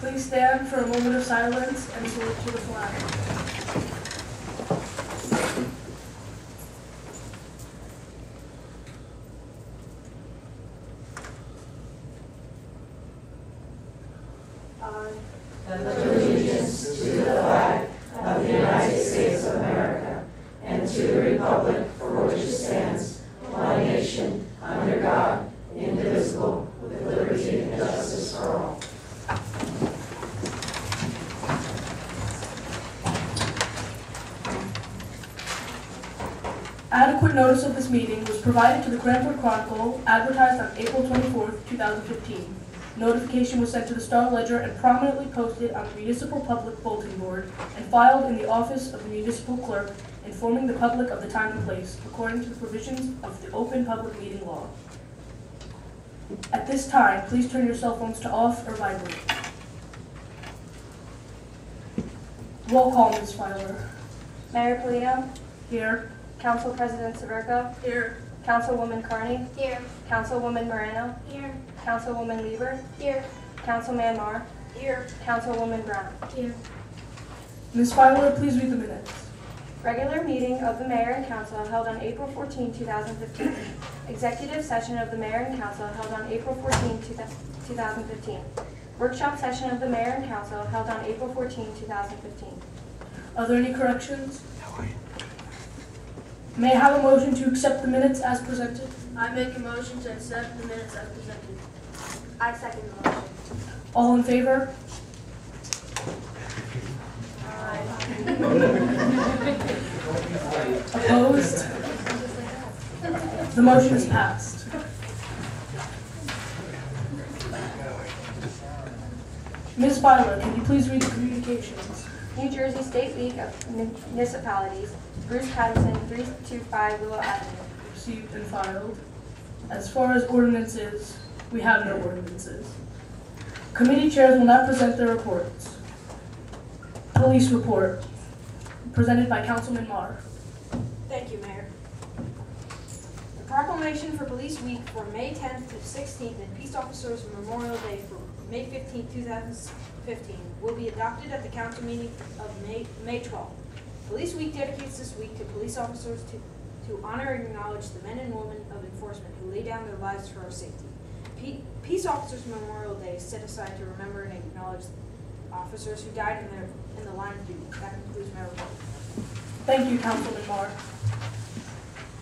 Please stand for a moment of silence and salute to the flag. I pledge allegiance to the flag of the United States of America and to the republic for which it stands, one nation, under God, indivisible, with liberty and justice for all. Adequate notice of this meeting was provided to the Garwood Chronicle, advertised on April 24, 2015. Notification was sent to the Star Ledger and prominently posted on the Municipal Public Bulletin Board and filed in the office of the Municipal Clerk, informing the public of the time and place, according to the provisions of the Open Public Meeting Law. At this time, please turn your cell phones to off or vibrate. Roll call, Ms. Filer. Mayor Polino. Here. Council President Severka. Here. Councilwoman Carney. Here. Councilwoman Moreno. Here. Councilwoman Lieber. Here. Councilman Marr. Here. Councilwoman Brown. Here. Ms. Filer, please read the minutes. Regular meeting of the Mayor and Council held on April 14, 2015. Executive session of the Mayor and Council held on April 14, 2015. Workshop session of the Mayor and Council held on April 14, 2015. Are there any corrections? May I have a motion to accept the minutes as presented? I make a motion to accept the minutes as presented. I second the motion. All in favor? Opposed? The motion is passed. Ms. Filer, can you please read the communications? New Jersey State League of Municipalities, Bruce Patterson, 325 Willow Avenue. Received and filed. As far as ordinances, we have no ordinances. Committee chairs will not present their reports. Police report, presented by Councilman Marr. Thank you, Mayor. The proclamation for Police Week for May 10th to 16th and Peace Officers Memorial Day for May 15th, 2015 will be adopted at the council meeting of May 12th. Police Week dedicates this week to police officers to honor and acknowledge the men and women of enforcement who lay down their lives for our safety. Peace Officers Memorial Day is set aside to remember and acknowledge officers who died in the line of duty. That concludes my report. Thank you, Councilman Marr.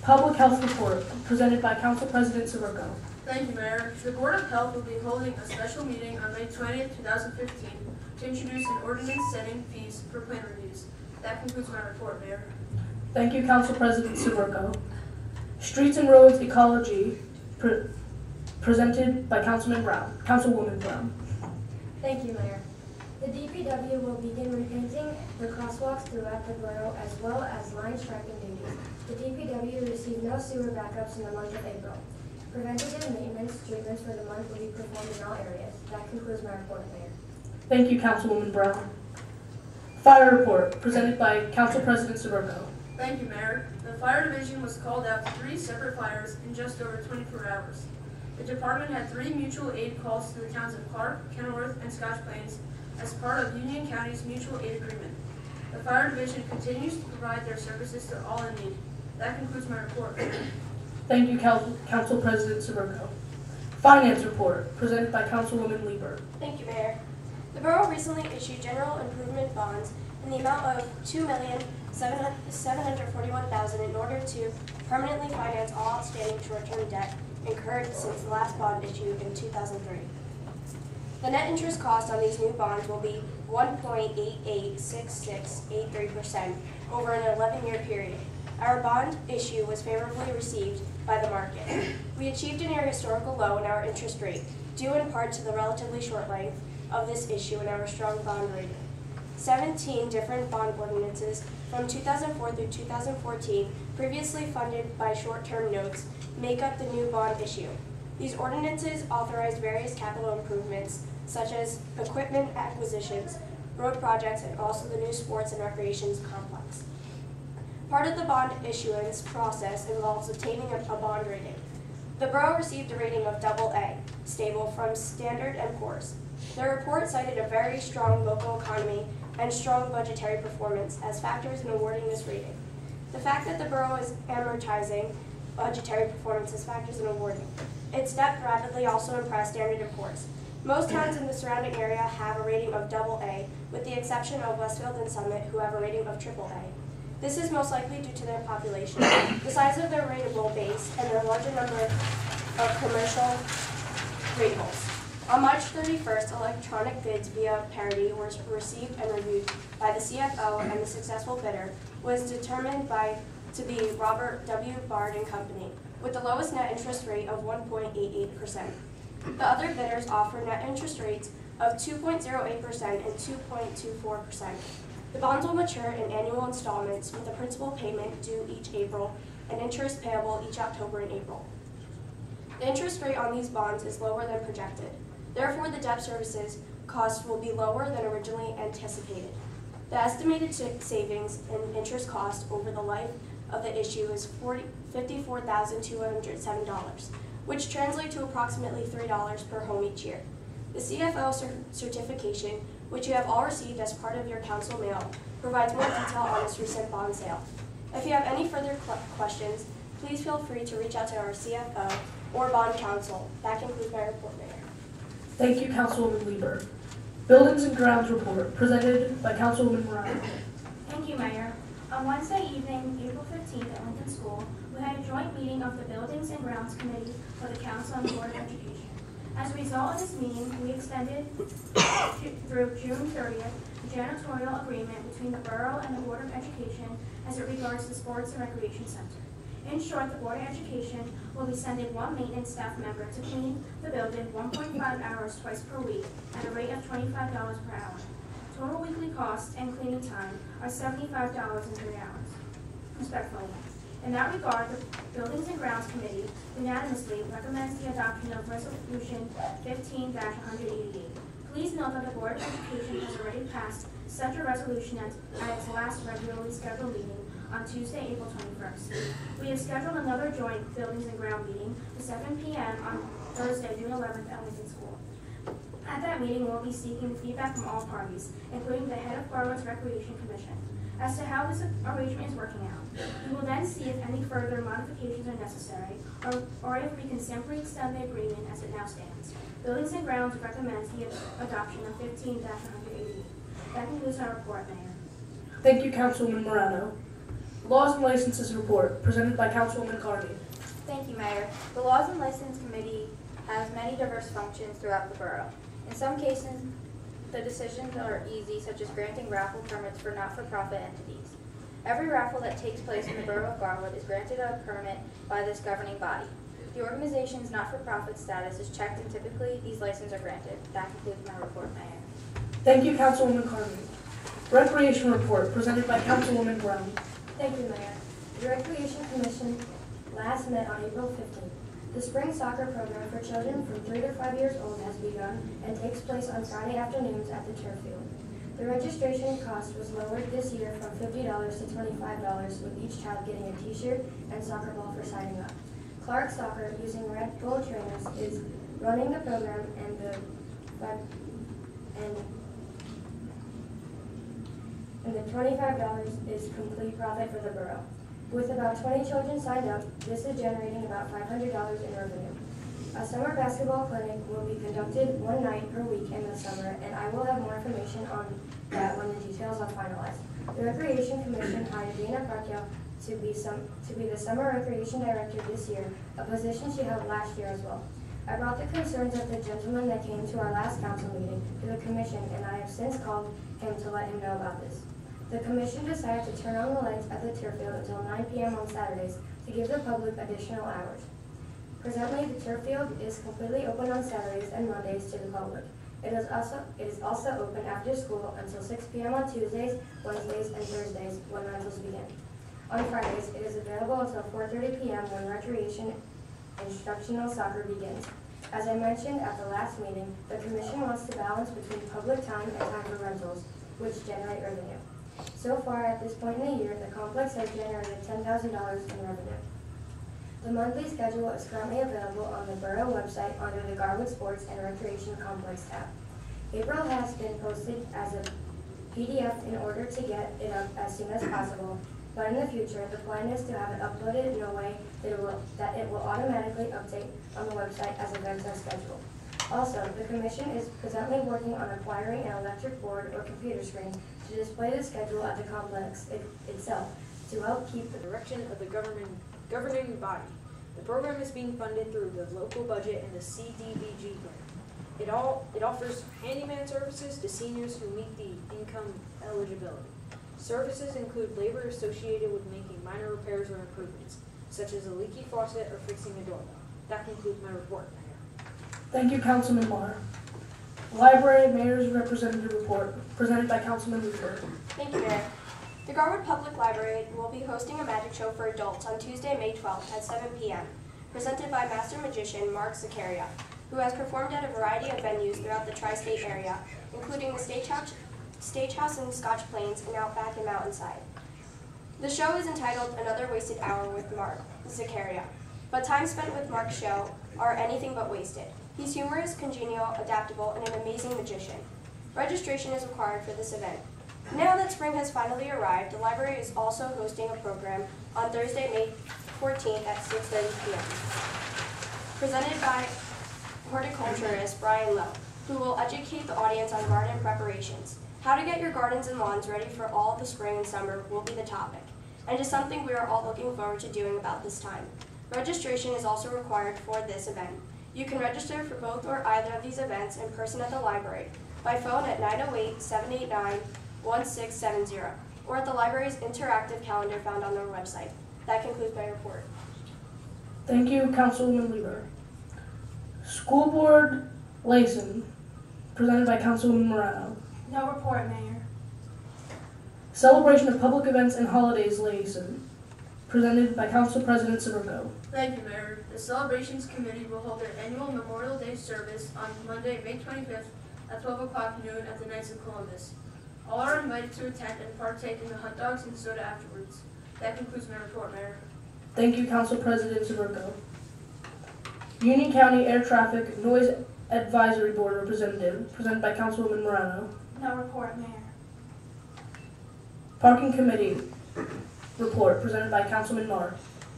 Public health report, presented by Council President Severka. Thank you, Mayor. The Board of Health will be holding a special meeting on May 20th, 2015 to introduce an ordinance setting fees for plan reviews. That concludes my report, Mayor. Thank you, Council President Severka. Streets and Roads Ecology, presented by Councilwoman Brown. Thank you, Mayor. The DPW will begin repainting the crosswalks throughout the borough as well as line striping duties. The DPW received no sewer backups in the month of April. Preventative maintenance treatments for the month will be performed in all areas. That concludes my report, Mayor. Thank you, Councilwoman Brown. Fire report, presented by Council President Severka. Thank you, Mayor. The fire division was called out to 3 separate fires in just over 24 hours. The department had 3 mutual aid calls to the towns of Clark, Kenilworth, and Scotch Plains as part of Union County's mutual aid agreement. The fire division continues to provide their services to all in need. That concludes my report. Thank you, Council President Severka. Finance report, presented by Councilwoman Lieber. Thank you, Mayor. The borough recently issued general improvement bonds in the amount of $2,741,000 in order to permanently finance all outstanding short-term debt incurred since the last bond issue in 2003. The net interest cost on these new bonds will be 1.886683% over an 11-year period. Our bond issue was favorably received by the market. We achieved a near historical low in our interest rate, due in part to the relatively short length of this issue and our strong bond rating. 17 different bond ordinances from 2004 through 2014, previously funded by short-term notes, make up the new bond issue. These ordinances authorize various capital improvements, such as equipment acquisitions, road projects, and also the new sports and recreations complex. Part of the bond issuance process involves obtaining a bond rating. The borough received a rating of AA, stable, from Standard & Poor's. The report cited a very strong local economy and strong budgetary performance as factors in awarding this rating. The fact that the borough is amortizing budgetary performance as factors in awarding its debt rapidly also impressed Standard & Poor's. Most towns in the surrounding area have a rating of AA, with the exception of Westfield and Summit, who have a rating of AAA. This is most likely due to their population, the size of their rateable base, and their larger number of commercial rateables. On March 31st, electronic bids via parity were received and reviewed by the CFO, and the successful bidder was determined to be Robert W. Bard & Company, with the lowest net interest rate of 1.88%. The other bidders offer net interest rates of 2.08% and 2.24%. The bonds will mature in annual installments with a principal payment due each April and interest payable each October and April. The interest rate on these bonds is lower than projected. Therefore, the debt services cost will be lower than originally anticipated. The estimated savings in interest cost over the life of the issue is $54,207, which translates to approximately $3 per home each year. The CFO certification, which you have all received as part of your council mail, provides more detail on this recent bond sale. If you have any further questions, please feel free to reach out to our CFO or bond counsel. That concludes my report, Mayor. Thank you, Councilwoman Lieber. Buildings and Grounds Report, presented by Councilwoman Morano. Thank you, Mayor. On Wednesday evening, April 15th at Lincoln School, we had a joint meeting of the Buildings and Grounds Committee for the Council and Board of Education. As a result of this meeting, we extended through June 30th the janitorial agreement between the Borough and the Board of Education as it regards the Sports and Recreation Center. In short, the Board of Education will be sending one maintenance staff member to clean the building 1.5 hours twice per week at a rate of $25 per hour. Total weekly costs and cleaning time are $75 in 3 hours. Respectfully. In that regard, the Buildings and Grounds Committee unanimously recommends the adoption of Resolution 15-188. Please note that the Board of Education has already passed such a resolution at its last regularly scheduled meeting on Tuesday, April 21st. We have scheduled another joint Buildings and Ground meeting at 7 p.m. on Thursday, June 11th at Lincoln School. At that meeting, we'll be seeking feedback from all parties, including the head of Garwood's Recreation Commission, as to how this arrangement is working out. We will then see if any further modifications are necessary, or if we can simply extend the agreement as it now stands. Buildings and Grounds recommends the adoption of 15-188. That concludes our report, Mayor. Thank you, Councilwoman Morano. Laws and Licenses Report, presented by Councilwoman Carney. Thank you, Mayor. The Laws and License Committee has many diverse functions throughout the borough. In some cases, the decisions are easy, such as granting raffle permits for not-for-profit entities. Every raffle that takes place in the borough of Garwood is granted a permit by this governing body. The organization's not-for-profit status is checked, and typically these licenses are granted. That concludes my report, Mayor. Thank you, Councilwoman Carney. Recreation Report, presented by Councilwoman Brown. Thank you, Mayor. The Recreation Commission last met on April 15th. The spring soccer program for children from 3 to 5 years old has begun and takes place on Friday afternoons at the turf field. The registration cost was lowered this year from $50 to $25, with each child getting a t-shirt and soccer ball for signing up. Clark Soccer, using Red Bull trainers, is running the program, and the $25 is complete profit for the borough. With about 20 children signed up, this is generating about $500 in revenue. A summer basketball clinic will be conducted one night per week in the summer, and I will have more information on that when the details are finalized. The Recreation Commission hired Dana Parkhill to be the Summer Recreation Director this year, a position she held last year as well. I brought the concerns of the gentleman that came to our last council meeting to the commission, and I have since called him to let him know about this. The commission decided to turn on the lights at the turf field until 9 p.m. on Saturdays to give the public additional hours. Presently, the turf field is completely open on Saturdays and Mondays to the public. It is also open after school until 6 p.m. on Tuesdays, Wednesdays, and Thursdays when rentals begin. On Fridays, it is available until 4:30 p.m. when recreation instructional soccer begins. As I mentioned at the last meeting, the commission wants to balance between public time and time for rentals, which generate revenue. So far, at this point in the year, the complex has generated $10,000 in revenue. The monthly schedule is currently available on the Borough website under the Garwood Sports and Recreation Complex tab. April has been posted as a PDF in order to get it up as soon as possible, but in the future, the plan is to have it uploaded in a way that it will automatically update on the website as events are scheduled. Also, the Commission is presently working on acquiring an electric board or computer screen to display the schedule at the complex itself to help keep The direction of the governing body. The program is being funded through the local budget and the CDBG grant. It offers handyman services to seniors who meet the income eligibility. Services include labor associated with making minor repairs or improvements, such as a leaky faucet or fixing a doorbell. That concludes my report, Mayor. Thank you, Councilman Marr. Library Mayor's Representative Report, presented by Councilman Weaver. Thank you, Mayor. The Garwood Public Library will be hosting a magic show for adults on Tuesday, May 12th at 7 p.m., presented by Master Magician Mark Zakaria, who has performed at a variety of venues throughout the tri-state area, including the Stagehouse in Scotch Plains and Outback and Mountainside. The show is entitled Another Wasted Hour with Mark Zakaria, but time spent with Mark's show are anything but wasted. He's humorous, congenial, adaptable, and an amazing magician. Registration is required for this event. Now that spring has finally arrived, the library is also hosting a program on Thursday, May 14th at 6:30 p.m. presented by horticulturist Brian Lowe, who will educate the audience on garden preparations. How to get your gardens and lawns ready for all the spring and summer will be the topic, and is something we are all looking forward to doing about this time. Registration is also required for this event. You can register for both or either of these events in person at the library, by phone at 908-789-1670, or at the library's interactive calendar found on their website. That concludes my report. Thank you, Councilwoman Weaver. School Board Liaison, presented by Councilwoman Morano. No report, Mayor. Celebration of Public Events and Holidays Liaison, presented by Council President Sirocco. Thank you, Mayor. The Celebrations Committee will hold their annual Memorial Day service on Monday, May 25th at 12 o'clock noon at the Knights of Columbus. All are invited to attend and partake in the hot dogs and soda afterwards. That concludes my report, Mayor. Thank you, Council President Sirocco. Union County Air Traffic Noise Advisory Board Representative, presented by Councilwoman Morano. No report, Mayor. Parking Committee report, presented by Councilman Marr.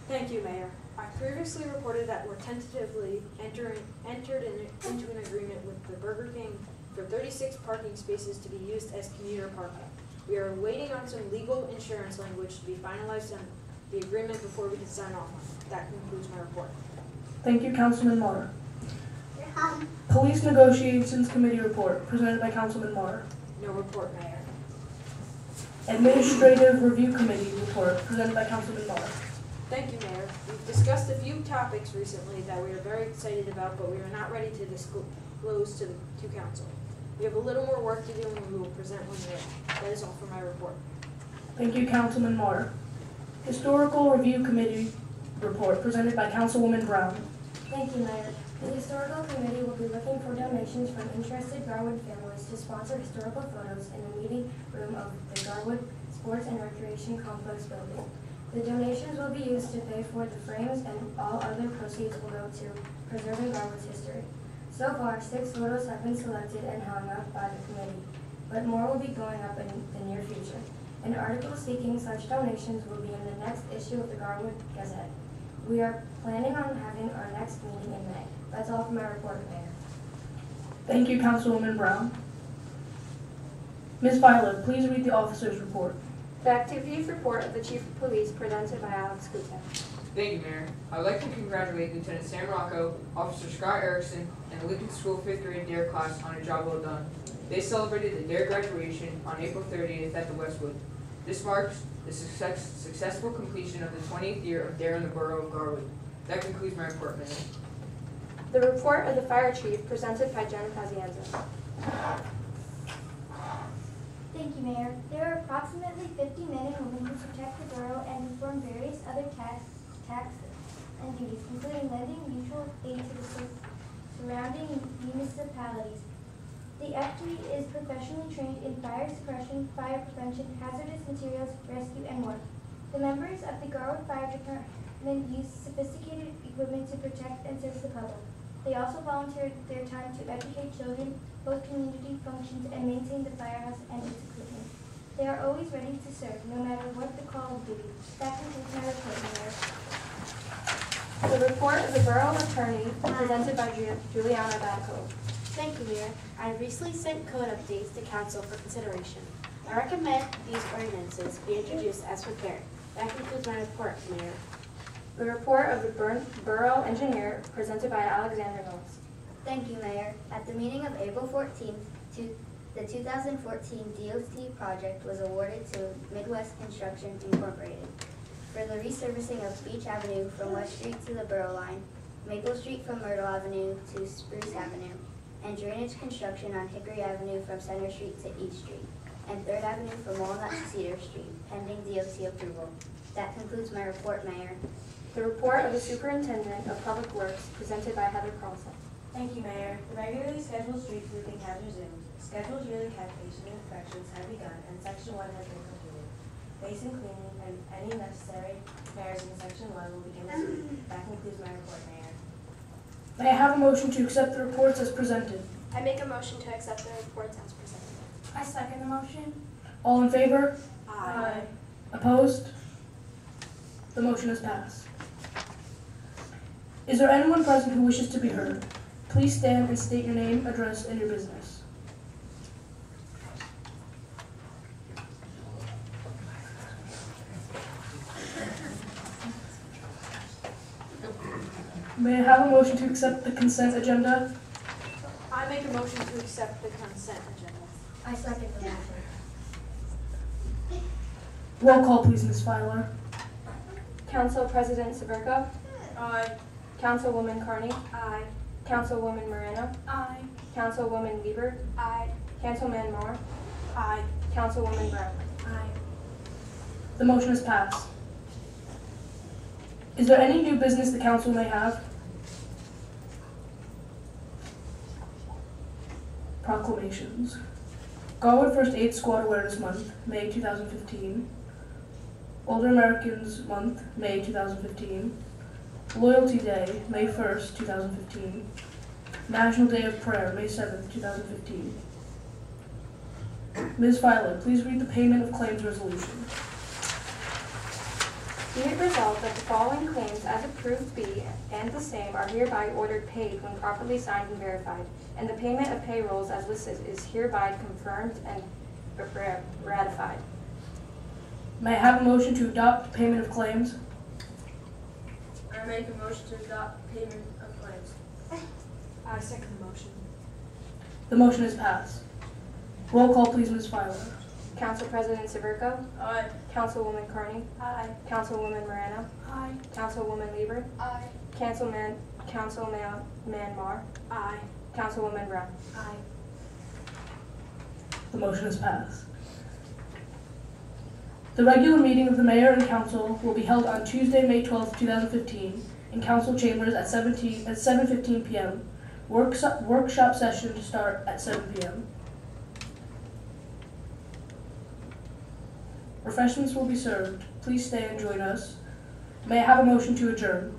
Thank you, Mayor. I previously reported that we're tentatively entered into an agreement with the Burger King for 36 parking spaces to be used as commuter parking. We are waiting on some legal insurance language to be finalized on the agreement before we can sign off on it. That concludes my report. Thank you, Councilman Marr. Police Negotiations Committee report, presented by Councilman Marr. No report, Mayor. Administrative Review Committee report, presented by Councilman Marr. Thank you, Mayor. We've discussed a few topics recently that we are very excited about, but we are not ready to disclose to council. We have a little more work to do, and we will present when ready. That is all for my report. Thank you, Councilman Marr. Historical Review Committee report, presented by Councilwoman Brown. Thank you, Mayor. The Historical Committee will be looking for donations from interested Garwood families to sponsor historical photos in the meeting room of the Garwood Sports and Recreation Complex building. The donations will be used to pay for the frames, and all other proceeds will go to preserving Garwood's history. So far, 6 photos have been selected and hung up by the committee, but more will be going up in the near future. An article seeking such donations will be in the next issue of the Garwood Gazette. We are planning on having our next meeting in May. That's all for my report, Mayor. Thank you, Councilwoman Brown. Ms. Violet, please read the officer's report. The activities report of the Chief of Police presented by Alex Kuta. Thank you, Mayor. I would like to congratulate Lieutenant Sam Rocco, Officer Scott Erickson, and the Lincoln School 5th grade DARE class on a job well done. They celebrated the DARE graduation on April 30th at the Westwood. This marks the successful completion of the 20th year of DARE in the borough of Garwood. That concludes my report, Mayor. The report of the Fire Chief presented by Jen Pazienza. Thank you, Mayor. There are approximately 50 men and women who protect the borough and perform various other tasks and duties, including lending mutual aid to the surrounding municipalities. The FG is professionally trained in fire suppression, fire prevention, hazardous materials, rescue, and more. The members of the Garwood Fire men use sophisticated equipment to protect and serve the public. They also volunteer their time to educate children, host community functions, and maintain the firehouse and its equipment. They are always ready to serve, no matter what the call of duty. That concludes my report, Mayor. The report of the Borough Attorney presented by Juliana Bacco. Thank you, Mayor. I recently sent code updates to Council for consideration. I recommend these ordinances be introduced as prepared. That concludes my report, Mayor. The report of the Borough Engineer presented by Alexander Mills. Thank you, Mayor. At the meeting of April 14th, the 2014 DOT project was awarded to Midwest Construction Incorporated for the resurfacing of Beach Avenue from West Street to the Borough Line, Maple Street from Myrtle Avenue to Spruce Avenue, and drainage construction on Hickory Avenue from Center Street to East Street, and 3rd Avenue from Walnut to Cedar Street, pending DOT approval. That concludes my report, Mayor. The report of the Superintendent of Public Works presented by Heather Carlson. Thank you, Mayor. The regularly scheduled street sweeping has resumed. Scheduled yearly cavitation inspections have begun, and Section 1 has been completed. Basin cleaning and any necessary repairs in Section 1 will begin this week. That concludes my report, Mayor. May I have a motion to accept the reports as presented? I make a motion to accept the reports as presented. I second the motion. All in favor? Aye. Opposed? The motion is passed. Is there anyone present who wishes to be heard? Please stand and state your name, address, and your business. May I have a motion to accept the consent agenda? I make a motion to accept the consent agenda. I second the motion. Roll call, please, Ms. Filer. Council President Severco. Aye. Councilwoman Carney. Aye. Councilwoman Moreno. Aye. Councilwoman Lieber. Aye. Councilman Moore. Aye. Councilwoman Brown. Aye. The motion is passed. Is there any new business the council may have? Proclamations. Garwood First Aid Squad Awareness Month, May 2015. Older Americans Month, May 2015. Loyalty Day, May 1st, 2015. National Day of Prayer, May 7th, 2015. Ms. Filer, please read the payment of claims resolution. Be it resolved that the following claims as approved be and the same are hereby ordered paid when properly signed and verified, and the payment of payrolls as listed is hereby confirmed and ratified. May I have a motion to adopt payment of claims? I make a motion to adopt payment of claims. I second the motion. The motion is passed. Roll call, please, Ms. Filer. Council President Severco. Aye. Councilwoman Carney. Aye. Councilwoman Moreno. Aye. Councilwoman Lieber. Aye. Councilman Moore. Aye. Councilwoman Brown. Aye. The motion is passed. The regular meeting of the Mayor and Council will be held on Tuesday, May 12th, 2015, in Council Chambers at 7:15 p.m. Workshop session to start at 7 p.m. Refreshments will be served. Please stay and join us. May I have a motion to adjourn?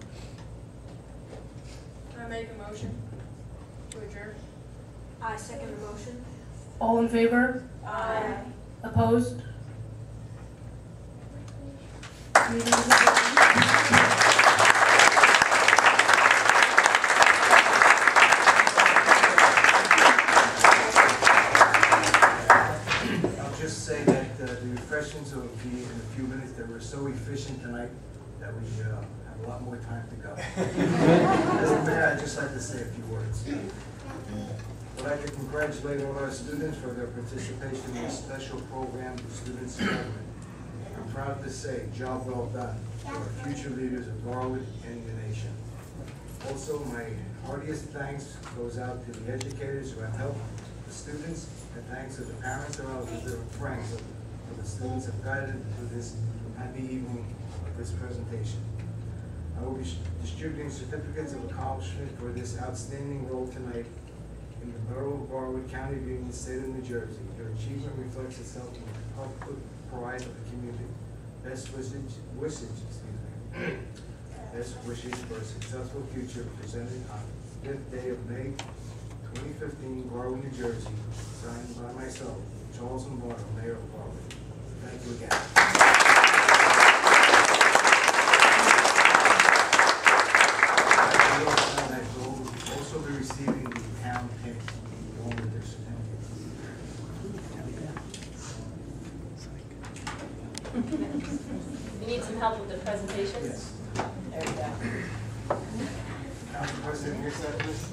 I make a motion to adjourn. I second the motion. All in favor? Aye. Opposed? Meeting is adjourned. I'll just say that the refreshments will be in a few minutes. They were so efficient tonight that we have a lot more time to go. As the mayor, I'd just like to say a few words. I'd like to congratulate all our students for their participation in this special program, the Students Government. I'm proud to say, job well done. You are future leaders of Garwood and the nation. Also, my heartiest thanks goes out to the educators who have helped the students, and thanks to the parents and all of their friends of the students have guided through this happy evening of this presentation. I will be distributing certificates of accomplishment for this outstanding role tonight in the Borough of Garwood, County of Union, State of New Jersey. Your achievement reflects itself in the public pride of the community. Best wishes, best wishes for a successful future presented on the 5th day of May 2015, Garwood, New Jersey, signed by myself, Charles Lombardo, Mayor of Garwood. Thank you again. I will also be receiving the town pin along with their certificate. You need some help with the presentation? Yes. There we go. Council President, here's that list.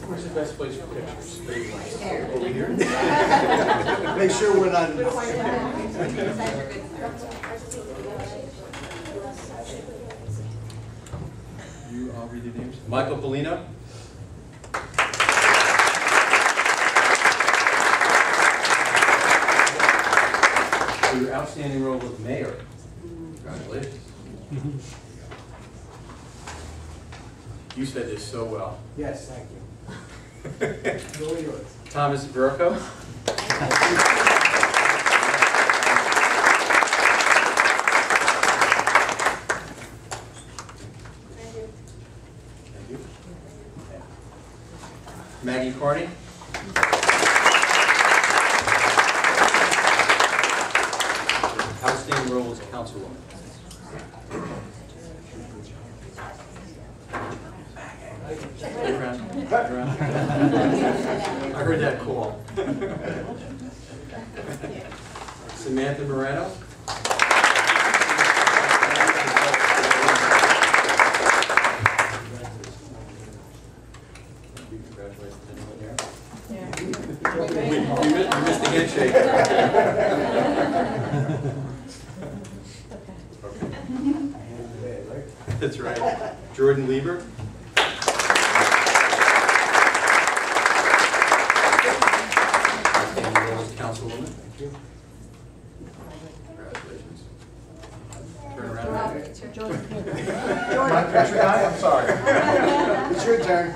Where's the best place for pictures? Over here? Make sure we're not. You, I'll read your names. Michael Polino. For your outstanding role as mayor. Congratulations. You said this so well. Yes, thank you. All yours. Thomas Verco. Thank you. Maggie Carney. Outstanding role as councilwoman. I heard that call. Samantha Moreno. Congratulations. Anyone here? You missed the handshake. Okay. That's right. Jordan Lieber. Councilwoman. Thank you. Congratulations. Turn around. It's your turn. I'm sorry. It's your turn.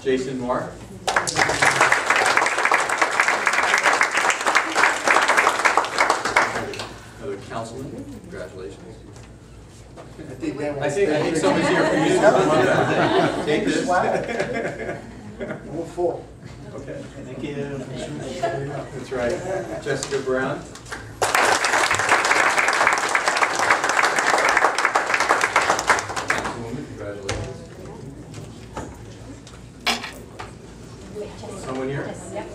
Jason Marr. Another councilman. Congratulations. I think somebody's here for you. Take this. We're full. Okay. Thank you. That's right. Jessica Brown. Councilwoman, congratulations. Someone here? Okay.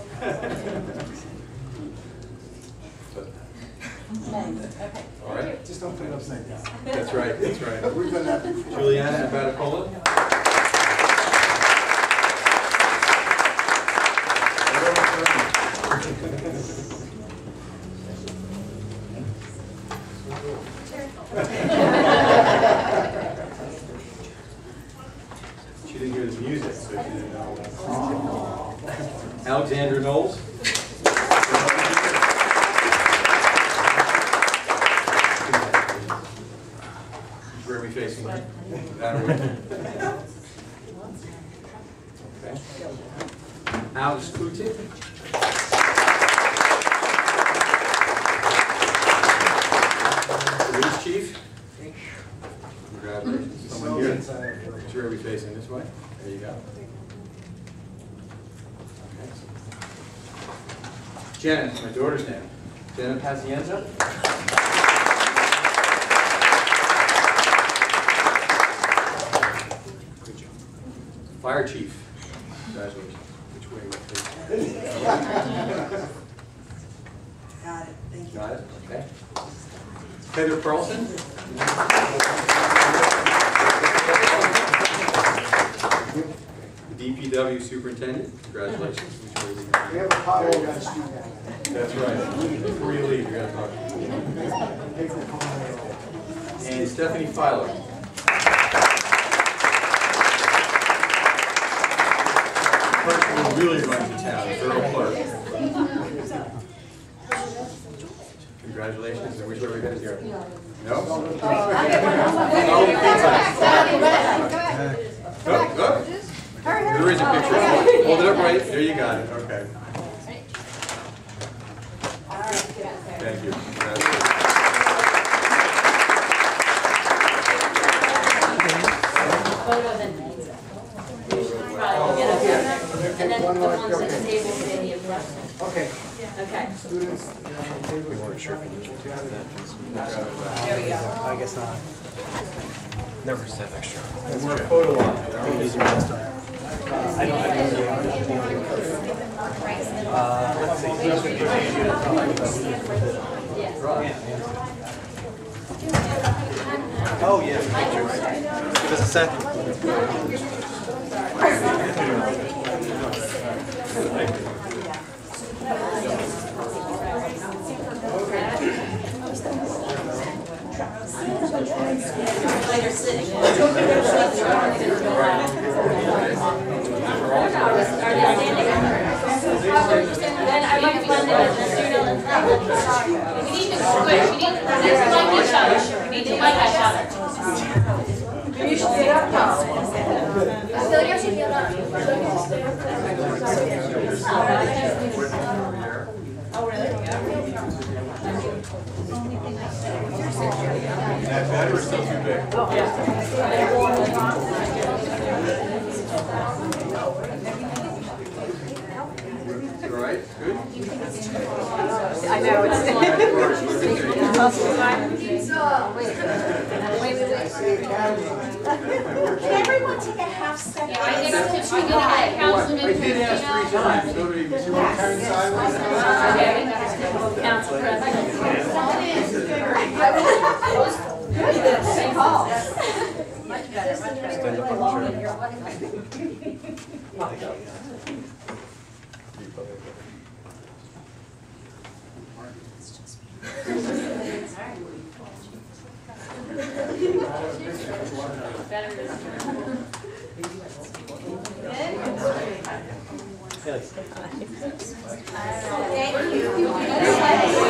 All right. Just don't put it upside down. That's right. That's right. We've done that before. Juliana Abaticola. She didn't hear the music, so she didn't know. Alexandra Knowles. Where are we facing? That way. Okay. Alice Klutik. Police chief. Congratulations. Someone here. Which way are we facing? This way? There you go. Okay. Janet, my daughter's name. Janet Pacienza. Good job. Fire chief. Congratulations. Which way are we facing? Got it, thank you. Got it? Okay. Heather Carlson. DPW superintendent. Congratulations. Which way are we going? We have a pothole down the street now. That's right. Before you leave, you got to talk. And Stephanie Filer. Person who really runs the town, Earl Clark. Congratulations, and which way are we going to go? No? There is a picture. Hold it up right. There you got it. Okay. Thank you. And then the ones at the table for the impression. Okay. Okay. Students, We weren't sure if you could do that. there we go. I guess not. Never said extra. And we're a photo op. Let's see. Oh, yeah, pictures. Give us a second. Later sitting. Then I recommend that we need to switch. We need to like each other. We need to like each other. You should stay up now. I feel like I should be up. Oh, really? That battery's still too big. All right, good. I know. Can everyone take a half step? I did ask 3 times. So do you want to turn sideways? Council President. Much better, much better. Thank you.